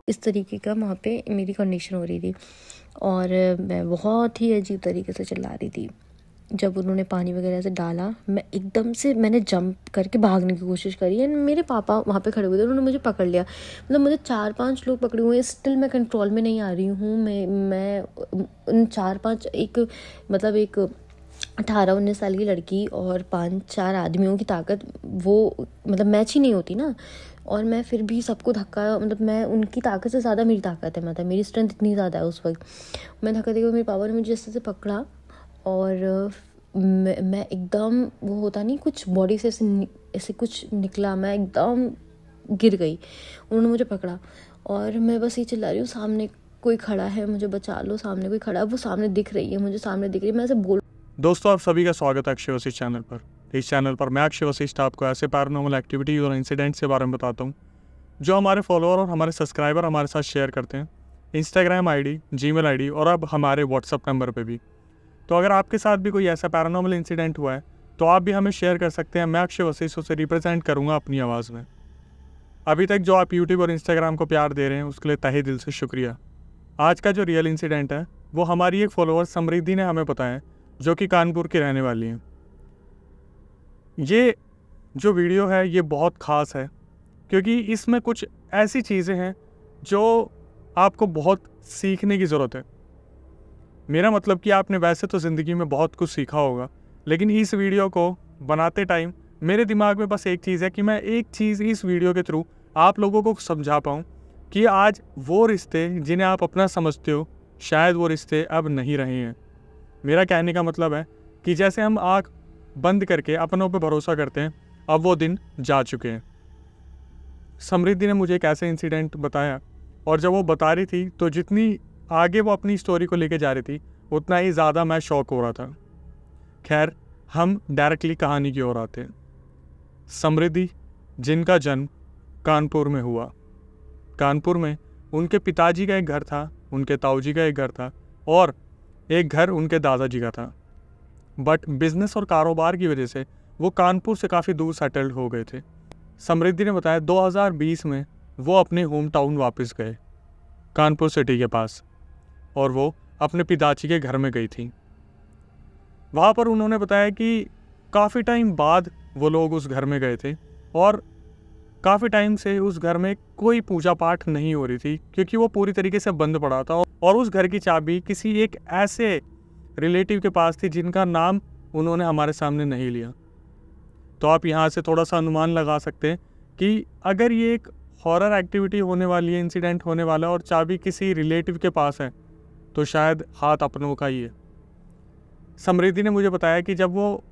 इस तरीके का वहाँ पे मेरी कंडीशन हो रही थी और मैं बहुत ही अजीब तरीके से चिल्ला रही थी। जब उन्होंने पानी वगैरह से डाला, मैं एकदम से मैंने जंप करके भागने की कोशिश करी एंड मेरे पापा वहाँ पे खड़े हुए थे, उन्होंने मुझे पकड़ लिया। मतलब मुझे 4-5 लोग पकड़े हुए हैं, स्टिल मैं कंट्रोल में नहीं आ रही हूँ। मैं उन 4-5 एक 18-19 साल की लड़की और 5-4 आदमियों की ताकत वो मतलब मैच ही नहीं होती ना। और मैं फिर भी सबको धक्का, मतलब मैं उनकी ताकत से ज़्यादा मेरी ताकत है, मतलब मेरी स्ट्रेंथ इतनी ज़्यादा है। उस वक्त मैं धक्का देकर मेरे पापा ने मुझे जैसे से पकड़ा और मैं एकदम, वो होता नहीं कुछ बॉडी से ऐसे कुछ निकला, मैं एकदम गिर गई। उन्होंने मुझे पकड़ा और मैं बस ये चिल्ला रही हूँ, सामने कोई खड़ा है, मुझे बचा लो, सामने कोई खड़ा है। वो सामने दिख रही है, मुझे सामने दिख रही है, मैं ऐसे बोल। दोस्तों, आप सभी का स्वागत है अक्षय वशिष्ठ चैनल पर। इस चैनल पर मैं अक्षय वशिष्ठ आपको ऐसे पैरानॉर्मल एक्टिविटी और इंसिडेंट्स के बारे में बताता हूँ जो हमारे फॉलोअर और हमारे सब्सक्राइबर हमारे साथ शेयर करते हैं, इंस्टाग्राम आईडी, जीमेल आईडी और अब हमारे व्हाट्सअप नंबर पे भी। तो अगर आपके साथ भी कोई ऐसा पैरानॉर्मल इंसिडेंट हुआ है तो आप भी हमें शेयर कर सकते हैं। मैं अक्षय वशिष्ठ उसे रिप्रेजेंट करूँगा अपनी आवाज़ में। अभी तक जो आप यूट्यूब और इंस्टाग्राम को प्यार दे रहे हैं उसके लिए तहे दिल से शुक्रिया। आज का जो रियल इंसिडेंट है वो हमारी एक फॉलोअर समृद्धि ने हमें बताया, जो कि कानपुर की रहने वाली हैं। ये जो वीडियो है ये बहुत ख़ास है क्योंकि इसमें कुछ ऐसी चीज़ें हैं जो आपको बहुत सीखने की ज़रूरत है। मेरा मतलब कि आपने वैसे तो ज़िंदगी में बहुत कुछ सीखा होगा, लेकिन इस वीडियो को बनाते टाइम मेरे दिमाग में बस एक चीज़ है कि मैं एक चीज़ इस वीडियो के थ्रू आप लोगों को समझा पाऊँ कि आज वो रिश्ते जिन्हें आप अपना समझते हो, शायद वो रिश्ते अब नहीं रहे हैं। मेरा कहने का मतलब है कि जैसे हम आँख बंद करके अपनों पर भरोसा करते हैं, अब वो दिन जा चुके हैं। समृद्धि ने मुझे एक ऐसा इंसिडेंट बताया और जब वो बता रही थी तो जितनी आगे वो अपनी स्टोरी को लेके जा रही थी उतना ही ज़्यादा मैं शॉक हो रहा था। खैर, हम डायरेक्टली कहानी की ओर आते हैं। समृद्धि, जिनका जन्म कानपुर में हुआ। कानपुर में उनके पिताजी का एक घर था, उनके ताऊजी का एक घर था और एक घर उनके दादाजी का था। बट बिजनेस और कारोबार की वजह से वो कानपुर से काफ़ी दूर सेटल्ड हो गए थे। समृद्धि ने बताया 2020 में वो अपने होम टाउन वापस गए, कानपुर सिटी के पास, और वो अपने पिताजी के घर में गई थी। वहाँ पर उन्होंने बताया कि काफ़ी टाइम बाद वो लोग उस घर में गए थे और काफ़ी टाइम से उस घर में कोई पूजा पाठ नहीं हो रही थी क्योंकि वो पूरी तरीके से बंद पड़ा था और उस घर की चाबी किसी एक ऐसे रिलेटिव के पास थी जिनका नाम उन्होंने हमारे सामने नहीं लिया। तो आप यहाँ से थोड़ा सा अनुमान लगा सकते हैं कि अगर ये एक हॉरर एक्टिविटी होने वाली है, इंसिडेंट होने वाला है और चाबी किसी रिलेटिव के पास है तो शायद हाथ अपनों का ही है। समृद्धि ने मुझे बताया कि जब वो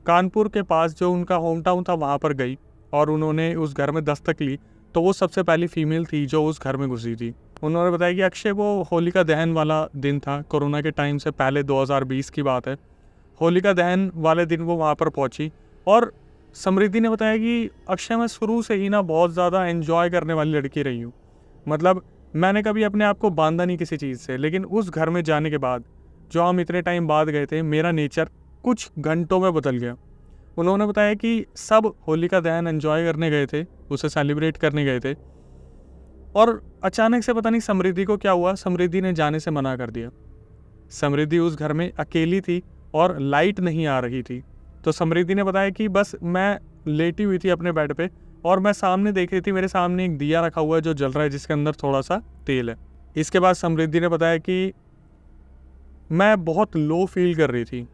कानपुर के पास जो उनका होम टाउन था वहाँ पर गई और उन्होंने उस घर में दस्तक ली तो वो सबसे पहली फीमेल थी जो उस घर में घुसी थी। उन्होंने बताया कि अक्षय, वो होलिका दहन वाला दिन था, कोरोना के टाइम से पहले 2020 की बात है। होलिका दहन वाले दिन वो वहाँ पर पहुँची और समृद्धि ने बताया कि अक्षय, मैं शुरू से ही ना बहुत ज़्यादा एंजॉय करने वाली लड़की रही हूँ। मतलब मैंने कभी अपने आप को बांधा नहीं किसी चीज़ से, लेकिन उस घर में जाने के बाद जो हम इतने टाइम बाद गए थे, मेरा नेचर कुछ घंटों में बदल गया। उन्होंने बताया कि सब होलिका दहन एंजॉय करने गए थे, उसे सेलिब्रेट करने गए थे और अचानक से पता नहीं समृद्धि को क्या हुआ, समृद्धि ने जाने से मना कर दिया। समृद्धि उस घर में अकेली थी और लाइट नहीं आ रही थी। तो समृद्धि ने बताया कि बस मैं लेटी हुई थी अपने बेड पे और मैं सामने देख रही थी, मेरे सामने एक दिया रखा हुआ है जो जल रहा है, जिसके अंदर थोड़ा सा तेल है। इसके बाद समृद्धि ने बताया कि मैं बहुत लो फील कर रही थी।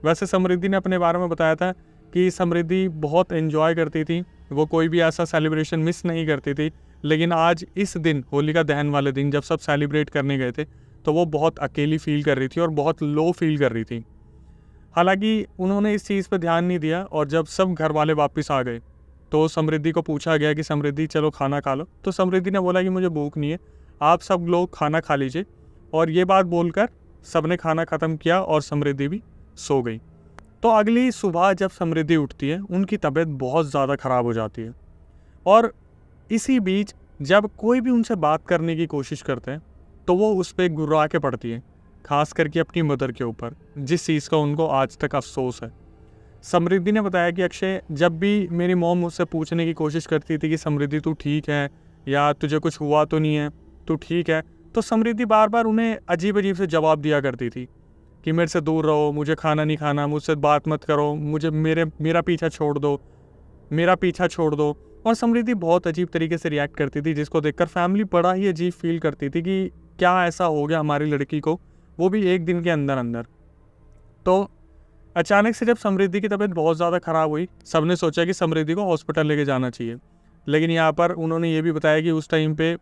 वैसे समृद्धि ने अपने बारे में बताया था कि समृद्धि बहुत एंजॉय करती थी, वो कोई भी ऐसा सेलिब्रेशन मिस नहीं करती थी, लेकिन आज इस दिन, होलिका दहन वाले दिन, जब सब सेलिब्रेट करने गए थे तो वो बहुत अकेली फील कर रही थी और बहुत लो फील कर रही थी। हालांकि उन्होंने इस चीज़ पर ध्यान नहीं दिया और जब सब घर वाले वापस आ गए तो समृद्धि को पूछा गया कि समृद्धि, चलो खाना खा लो। तो समृद्धि ने बोला कि मुझे भूख नहीं है, आप सब लोग खाना खा लीजिए। और ये बात बोलकर सबने खाना ख़त्म किया और समृद्धि भी सो गई। तो अगली सुबह जब समृद्धि उठती है, उनकी तबीयत बहुत ज़्यादा ख़राब हो जाती है और इसी बीच जब कोई भी उनसे बात करने की कोशिश करते हैं तो वो उस पर गुर्रा के पड़ती है, खास करके अपनी मदर के ऊपर, जिस चीज़ का उनको आज तक अफसोस है। समृद्धि ने बताया कि अक्षय, जब भी मेरी मॉम मुझसे पूछने की कोशिश करती थी कि समृद्धि तू ठीक है, या तुझे कुछ हुआ तो नहीं है, तू ठीक है। तो समृद्धि बार बार उन्हें अजीब अजीब से जवाब दिया करती थी कि मेरे से दूर रहो, मुझे खाना नहीं खाना, मुझसे बात मत करो, मुझे मेरा पीछा छोड़ दो, मेरा पीछा छोड़ दो। और समृद्धि बहुत अजीब तरीके से रिएक्ट करती थी, जिसको देखकर फैमिली बड़ा ही अजीब फील करती थी कि क्या ऐसा हो गया हमारी लड़की को, वो भी एक दिन के अंदर अंदर। तो अचानक से जब समृद्धि की तबीयत बहुत ज़्यादा ख़राब हुई, सबने सोचा कि समृद्धि को हॉस्पिटल लेके जाना चाहिए। लेकिन यहाँ पर उन्होंने ये भी बताया कि उस टाइम पे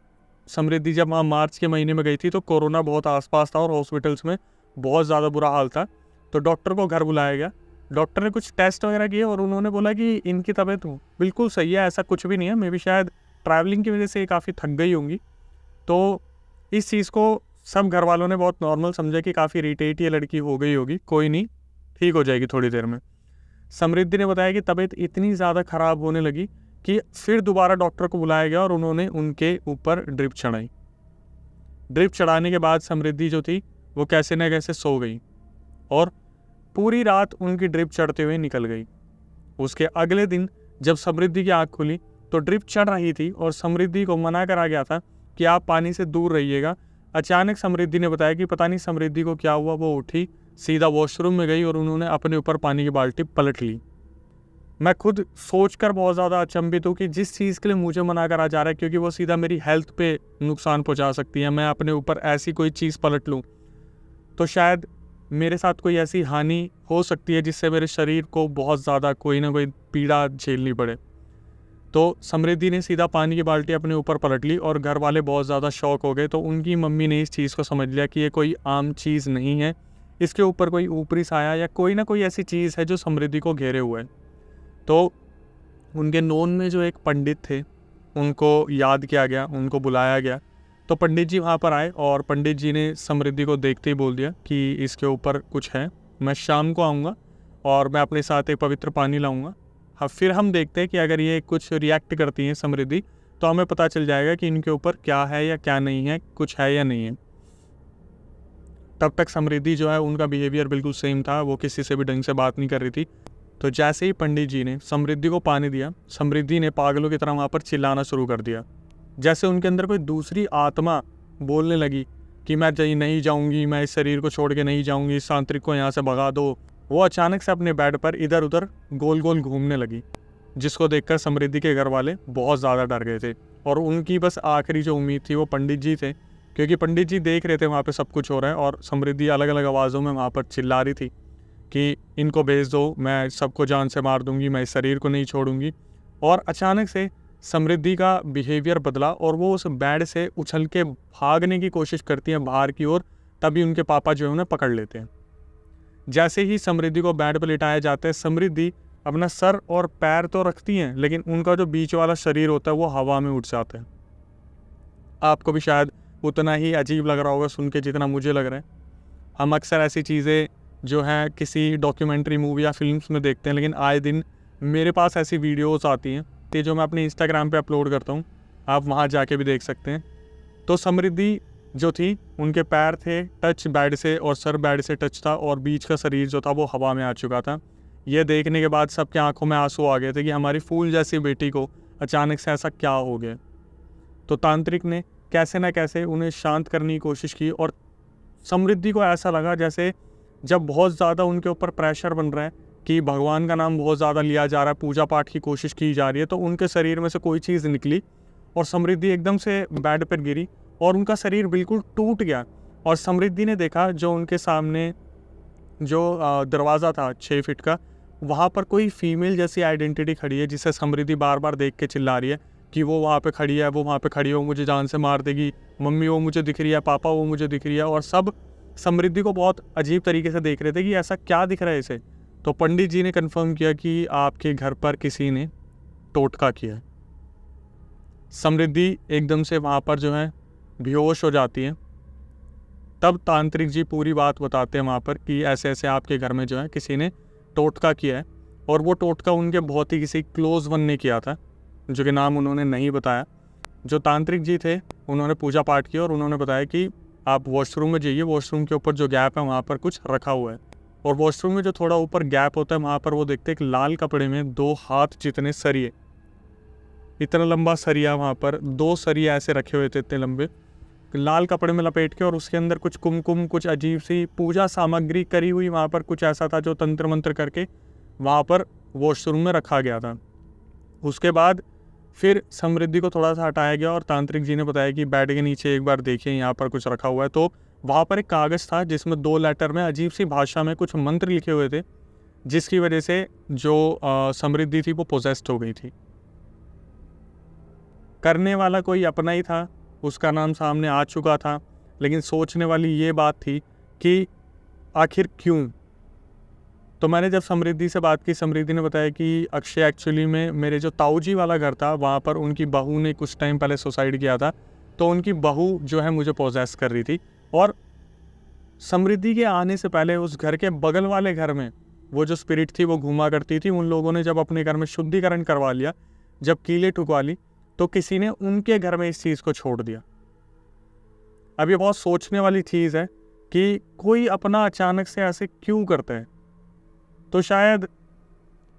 समृद्धि जब वहाँ मार्च के महीने में गई थी तो कोरोना बहुत आसपास था और हॉस्पिटल्स में बहुत ज़्यादा बुरा हाल था। तो डॉक्टर को घर बुलाया गया, डॉक्टर ने कुछ टेस्ट वगैरह किए और उन्होंने बोला कि इनकी तबीयत बिल्कुल सही है, ऐसा कुछ भी नहीं है, मे भी शायद ट्रैवलिंग की वजह से काफ़ी थक गई होंगी। तो इस चीज़ को सब घर वालों ने बहुत नॉर्मल समझा कि काफ़ी इरिटेट ये लड़की हो गई होगी, कोई नहीं, ठीक हो जाएगी थोड़ी देर में। समृद्धि ने बताया कि तबीयत इतनी ज़्यादा ख़राब होने लगी कि फिर दोबारा डॉक्टर को बुलाया गया और उन्होंने उनके ऊपर ड्रिप चढ़ाई। ड्रिप चढ़ाने के बाद समृद्धि जो थी वो कैसे न कैसे सो गई और पूरी रात उनकी ड्रिप चढ़ते हुए निकल गई। उसके अगले दिन जब समृद्धि की आँख खुली तो ड्रिप चढ़ रही थी और समृद्धि को मना करा गया था कि आप पानी से दूर रहिएगा। अचानक समृद्धि ने बताया कि पता नहीं समृद्धि को क्या हुआ, वो उठी, सीधा वॉशरूम में गई और उन्होंने अपने ऊपर पानी की बाल्टी पलट ली। मैं खुद सोचकर बहुत ज़्यादा अचंभित हूँ कि जिस चीज़ के लिए मुझे मना करा जा रहा है, क्योंकि वो सीधा मेरी हेल्थ पे नुकसान पहुँचा सकती है, मैं अपने ऊपर ऐसी कोई चीज़ पलट लूँ तो शायद मेरे साथ कोई ऐसी हानि हो सकती है जिससे मेरे शरीर को बहुत ज़्यादा कोई ना कोई पीड़ा झेलनी पड़े। तो समृद्धि ने सीधा पानी की बाल्टी अपने ऊपर पलट ली और घर वाले बहुत ज़्यादा शॉक हो गए। तो उनकी मम्मी ने इस चीज़ को समझ लिया कि ये कोई आम चीज़ नहीं है, इसके ऊपर कोई ऊपरी साया या कोई ना कोई ऐसी चीज़ है जो समृद्धि को घेरे हुए है। तो उनके नोन में जो एक पंडित थे उनको याद किया गया, उनको बुलाया गया। तो पंडित जी वहाँ पर आए और पंडित जी ने समृद्धि को देखते ही बोल दिया कि इसके ऊपर कुछ है, मैं शाम को आऊँगा और मैं अपने साथ एक पवित्र पानी लाऊंगा। हाँ, फिर हम देखते हैं कि अगर ये कुछ रिएक्ट करती हैं समृद्धि तो हमें पता चल जाएगा कि इनके ऊपर क्या है या क्या नहीं है, कुछ है या नहीं है। तब तक समृद्धि जो है उनका बिहेवियर बिल्कुल सेम था, वो किसी से भी ढंग से बात नहीं कर रही थी। तो जैसे ही पंडित जी ने समृद्धि को पानी दिया, समृद्धि ने पागलों की तरह वहाँ पर चिल्लाना शुरू कर दिया, जैसे उनके अंदर कोई दूसरी आत्मा बोलने लगी कि मैं नहीं जाऊँगी, मैं इस शरीर को छोड़ के नहीं जाऊँगी, इस तांत्रिक को यहाँ से भगा दो। वो अचानक से अपने बेड पर इधर उधर गोल गोल घूमने लगी, जिसको देखकर समृद्धि के घर वाले बहुत ज़्यादा डर गए थे और उनकी बस आखिरी जो उम्मीद थी वो पंडित जी थे, क्योंकि पंडित जी देख रहे थे वहाँ पे सब कुछ हो रहा है और समृद्धि अलग अलग आवाज़ों में वहाँ पर चिल्ला रही थी कि इनको भेज दो, मैं सबको जान से मार दूंगी, मैं इस शरीर को नहीं छोड़ूंगी। और अचानक से समृद्धि का बिहेवियर बदला और वो उस बेड से उछल के भागने की कोशिश करती है बाहर की ओर। तभी उनके पापा जो है उन्हें पकड़ लेते हैं। जैसे ही समृद्धि को बेड पर लिटाया जाता है, समृद्धि अपना सर और पैर तो रखती हैं लेकिन उनका जो बीच वाला शरीर होता है वो हवा में उड़ जाता है। आपको भी शायद उतना ही अजीब लग रहा होगा सुन के जितना मुझे लग रहा है। हम अक्सर ऐसी चीज़ें जो है किसी डॉक्यूमेंट्री मूवी या फिल्म्स में देखते हैं, लेकिन आए दिन मेरे पास ऐसी वीडियोस आती हैं जो मैं अपने इंस्टाग्राम पे अपलोड करता हूँ, आप वहाँ जाके भी देख सकते हैं। तो समृद्धि जो थी उनके पैर थे टच बेड से और सर बेड से टच था और बीच का शरीर जो था वो हवा में आ चुका था। ये देखने के बाद सबके आंखों में आंसू आ गए थे कि हमारी फूल जैसी बेटी को अचानक से ऐसा क्या हो गया। तो तांत्रिक ने कैसे ना कैसे उन्हें शांत करने की कोशिश की और समृद्धि को ऐसा लगा जैसे जब बहुत ज़्यादा उनके ऊपर प्रेशर बन रहा है कि भगवान का नाम बहुत ज़्यादा लिया जा रहा है, पूजा पाठ की कोशिश की जा रही है, तो उनके शरीर में से कोई चीज़ निकली और समृद्धि एकदम से बेड पर गिरी और उनका शरीर बिल्कुल टूट गया। और समृद्धि ने देखा जो उनके सामने जो दरवाज़ा था 6 फीट का, वहाँ पर कोई फीमेल जैसी आइडेंटिटी खड़ी है जिसे समृद्धि बार बार देख के चिल्ला रही है कि वो वहाँ पे खड़ी है, वो वहाँ पे खड़ी है, वो मुझे जान से मार देगी, मम्मी वो मुझे दिख रही है, पापा वो मुझे दिख रही है। और सब समृद्धि को बहुत अजीब तरीके से देख रहे थे कि ऐसा क्या दिख रहा है इसे। तो पंडित जी ने कंफर्म किया कि आपके घर पर किसी ने टोटका किया है। समृद्धि एकदम से वहाँ पर जो है बेहोश हो जाती है। तब तांत्रिक जी पूरी बात बताते हैं वहाँ पर कि ऐसे ऐसे आपके घर में जो है किसी ने टोटका किया है और वो टोटका उनके बहुत ही किसी क्लोज वन ने किया था, जो कि नाम उन्होंने नहीं बताया। जो तांत्रिक जी थे उन्होंने पूजा पाठ किया और उन्होंने बताया कि आप वॉशरूम में जाइए, वॉशरूम के ऊपर जो गैप है वहाँ पर कुछ रखा हुआ है। और वॉशरूम में जो थोड़ा ऊपर गैप होता है वहाँ पर वो देखते एक लाल कपड़े में 2 हाथ जितने सरिये इतना लंबा सरिया, वहाँ पर 2 सरिया ऐसे रखे हुए थे इतने लंबे, लाल कपड़े में लपेट के, और उसके अंदर कुछ कुमकुम, कुछ अजीब सी पूजा सामग्री करी हुई वहाँ पर कुछ ऐसा था जो तंत्र मंत्र करके वहाँ पर वॉशरूम में रखा गया था। उसके बाद फिर समृद्धि को थोड़ा सा हटाया गया और तांत्रिक जी ने बताया कि बेड के नीचे एक बार देखिए यहाँ पर कुछ रखा हुआ है। तो वहाँ पर एक कागज़ था जिसमें 2 लेटर में अजीब सी भाषा में कुछ मंत्र लिखे हुए थे, जिसकी वजह से जो समृद्धि थी वो पोजेस्ड हो गई थी। करने वाला कोई अपना ही था, उसका नाम सामने आ चुका था, लेकिन सोचने वाली ये बात थी कि आखिर क्यों। तो मैंने जब समृद्धि से बात की, समृद्धि ने बताया कि अक्षय एक्चुअली में मेरे जो ताऊजी वाला घर था वहाँ पर उनकी बहू ने कुछ टाइम पहले सुसाइड किया था, तो उनकी बहू जो है मुझे पोजेस कर रही थी। और समृद्धि के आने से पहले उस घर के बगल वाले घर में वो जो स्पिरिट थी वो घूमा करती थी। उन लोगों ने जब अपने घर में शुद्धिकरण करवा लिया, जब कीले ठुकवा ली, तो किसी ने उनके घर में इस चीज़ को छोड़ दिया। अब ये बहुत सोचने वाली चीज़ है कि कोई अपना अचानक से ऐसे क्यों करता है। तो शायद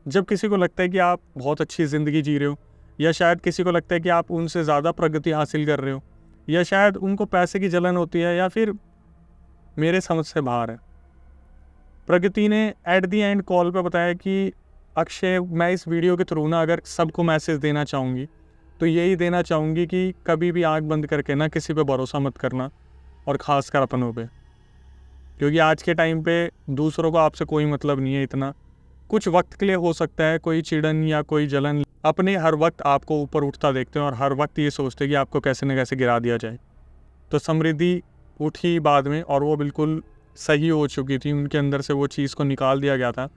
जब किसी को लगता है कि आप बहुत अच्छी ज़िंदगी जी रहे हो, या शायद किसी को लगता है कि आप उनसे ज़्यादा प्रगति हासिल कर रहे हो, या शायद उनको पैसे की जलन होती है, या फिर मेरे समझ से बाहर है। प्रगति ने एट दी एंड कॉल पे बताया कि अक्षय, मैं इस वीडियो के थ्रू ना अगर सबको मैसेज देना चाहूँगी तो यही देना चाहूँगी कि कभी भी आँख बंद करके ना किसी पे भरोसा मत करना, और ख़ासकर अपनों पे, क्योंकि आज के टाइम पे दूसरों को आपसे कोई मतलब नहीं है इतना। कुछ वक्त के लिए हो सकता है कोई चिड़न या कोई जलन, अपने हर वक्त आपको ऊपर उठता देखते हैं और हर वक्त ये सोचते हैं कि आपको कैसे न कैसे गिरा दिया जाए। तो समृद्धि उठी बाद में और वो बिल्कुल सही हो चुकी थी, उनके अंदर से वो चीज़ को निकाल दिया गया था।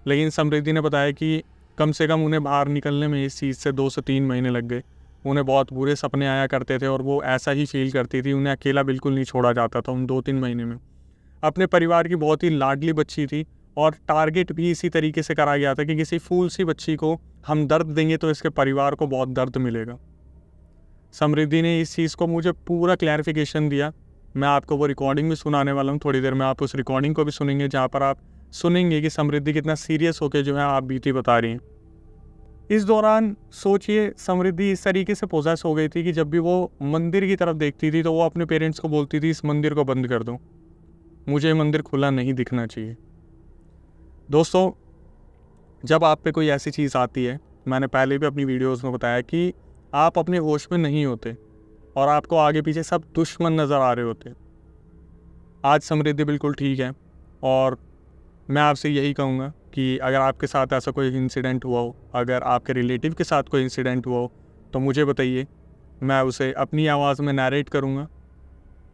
लेकिन समृद्धि ने बताया कि कम से कम उन्हें बाहर निकलने में इस चीज़ से 2 से 3 महीने लग गए। उन्हें बहुत बुरे सपने आया करते थे और वो ऐसा ही फील करती थी, उन्हें अकेला बिल्कुल नहीं छोड़ा जाता था उन 2-3 महीने में। अपने परिवार की बहुत ही लाडली बच्ची थी और टारगेट भी इसी तरीके से करा गया था कि किसी फूल सी बच्ची को हम दर्द देंगे तो इसके परिवार को बहुत दर्द मिलेगा। समृद्धि ने इस चीज़ को मुझे पूरा क्लैरिफिकेशन दिया। मैं आपको वो रिकॉर्डिंग भी सुनाने वाला हूँ थोड़ी देर में, आप उस रिकॉर्डिंग को भी सुनेंगे जहाँ पर आप सुनेंगे कि समृद्धि कितना सीरियस होकर जो है आप बीती बता रही हैं। इस दौरान सोचिए, समृद्धि इस तरीके से पोजेस हो गई थी कि जब भी वो मंदिर की तरफ देखती थी तो वो अपने पेरेंट्स को बोलती थी, इस मंदिर को बंद कर दो, मुझे मंदिर खुला नहीं दिखना चाहिए। दोस्तों, जब आप पे कोई ऐसी चीज़ आती है, मैंने पहले भी अपनी वीडियोस में बताया कि आप अपने होश में नहीं होते और आपको आगे पीछे सब दुश्मन नज़र आ रहे होते। आज समृद्धि बिल्कुल ठीक है और मैं आपसे यही कहूँगा कि अगर आपके साथ ऐसा कोई इंसिडेंट हुआ हो, अगर आपके रिलेटिव के साथ कोई इंसिडेंट हुआ हो, तो मुझे बताइए, मैं उसे अपनी आवाज़ में नैरेट करूँगा।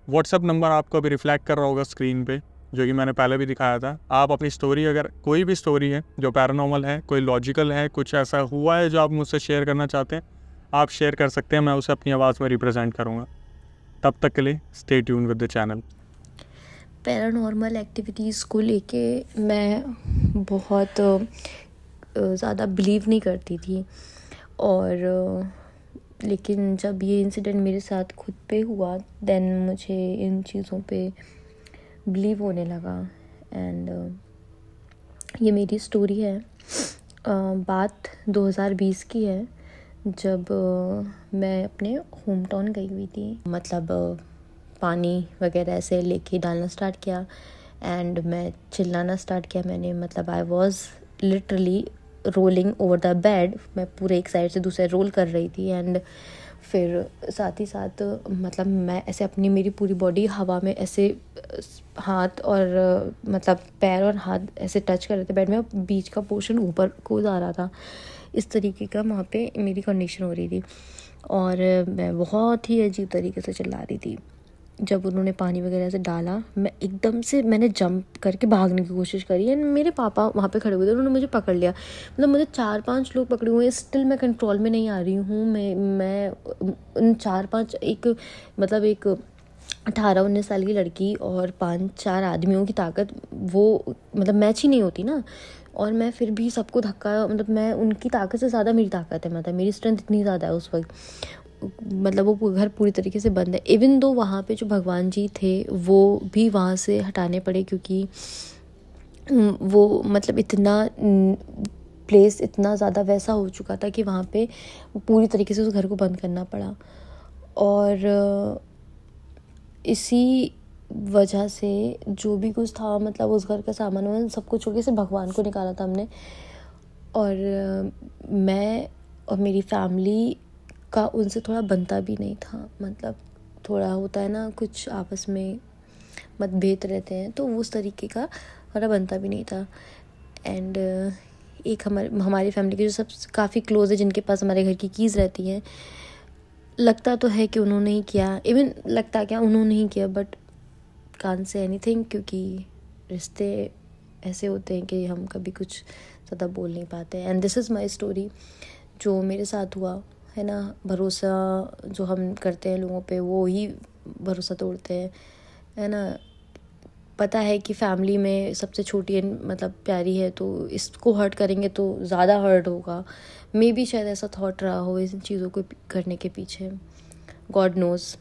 व्हाट्सअप नंबर आपको अभी रिफ्लेक्ट कर रहा होगा स्क्रीन पे, जो कि मैंने पहले भी दिखाया था। आप अपनी स्टोरी, अगर कोई भी स्टोरी है जो पैरानॉर्मल है, कोई लॉजिकल है, कुछ ऐसा हुआ है जो आप मुझसे शेयर करना चाहते हैं, आप शेयर कर सकते हैं, मैं उसे अपनी आवाज़ में रिप्रेजेंट करूँगा। तब तक के लिए stay tune with the channel. Paranormal activities को लेके मैं बहुत ज़्यादा बिलीव नहीं करती थी, और लेकिन जब ये इंसिडेंट मेरे साथ खुद पे हुआ देन मुझे इन चीज़ों पे बिलीव होने लगा। एंड ये मेरी स्टोरी है। बात 2020 की है, जब मैं अपने होम टाउन गई हुई थी। मतलब पानी वगैरह ऐसे लेके डालना स्टार्ट किया एंड मैं चिल्लाना स्टार्ट किया। मैंने मतलब I was literally rolling over the bed. मैं पूरे एक साइड से दूसरे रोल कर रही थी एंड फिर साथ ही साथ मतलब मैं ऐसे अपनी मेरी पूरी बॉडी हवा में ऐसे हाथ और मतलब पैर और हाथ ऐसे टच कर रहे थे बेड में, बीच का पोर्शन ऊपर को जा रहा था। इस तरीके का वहाँ पे मेरी कंडीशन हो रही थी और मैं बहुत ही अजीब तरीके से चिल्ला रही थी। जब उन्होंने पानी वगैरह से डाला, मैं एकदम से मैंने जंप करके भागने की कोशिश करी एंड मेरे पापा वहाँ पे खड़े हुए थे, उन्होंने मुझे पकड़ लिया। मतलब मुझे 4-5 लोग पकड़े हुए हैं, स्टिल मैं कंट्रोल में नहीं आ रही हूँ। मैं उन 4-5 एक 18-19 साल की लड़की और 5-4 आदमियों की ताकत वो मतलब मैच ही नहीं होती ना। और मैं फिर भी सबको धक्का, मतलब मैं उनकी ताकत से ज़्यादा मेरी ताकत है, मतलब मेरी स्ट्रेंथ इतनी ज़्यादा है उस वक्त। मतलब वो घर पूरी तरीके से बंद है। इवन दो वहाँ पे जो भगवान जी थे वो भी वहाँ से हटाने पड़े, क्योंकि वो मतलब इतना प्लेस इतना ज़्यादा वैसा हो चुका था कि वहाँ पे पूरी तरीके से उस घर को बंद करना पड़ा। और इसी वजह से जो भी कुछ था, मतलब उस घर का सामान वामान सब कुछ छोड़ के सिर्फ भगवान को निकाला था हमने। और मैं और मेरी फैमिली का उनसे थोड़ा बनता भी नहीं था, मतलब थोड़ा होता है ना, कुछ आपस में मतभेद रहते हैं, तो उस तरीके का हमारा बनता भी नहीं था। एंड एक हमारी फैमिली के जो सब काफ़ी क्लोज है, जिनके पास हमारे घर की कीज़ रहती हैं, लगता तो है कि उन्होंने ही किया, इवन लगता क्या उन्होंने ही किया, बट कांट से एनीथिंग, क्योंकि रिश्ते ऐसे होते हैं कि हम कभी कुछ ज़्यादा बोल नहीं पाते। And this is my story, जो मेरे साथ हुआ है ना। भरोसा जो हम करते हैं लोगों पे, वो ही भरोसा तोड़ते हैं, है ना। पता है कि फैमिली में सबसे छोटी मतलब प्यारी है, तो इसको हर्ट करेंगे तो ज़्यादा हर्ट होगा। मे बी शायद ऐसा थॉट रहा हो इन चीज़ों को करने के पीछे, गॉड नोज़।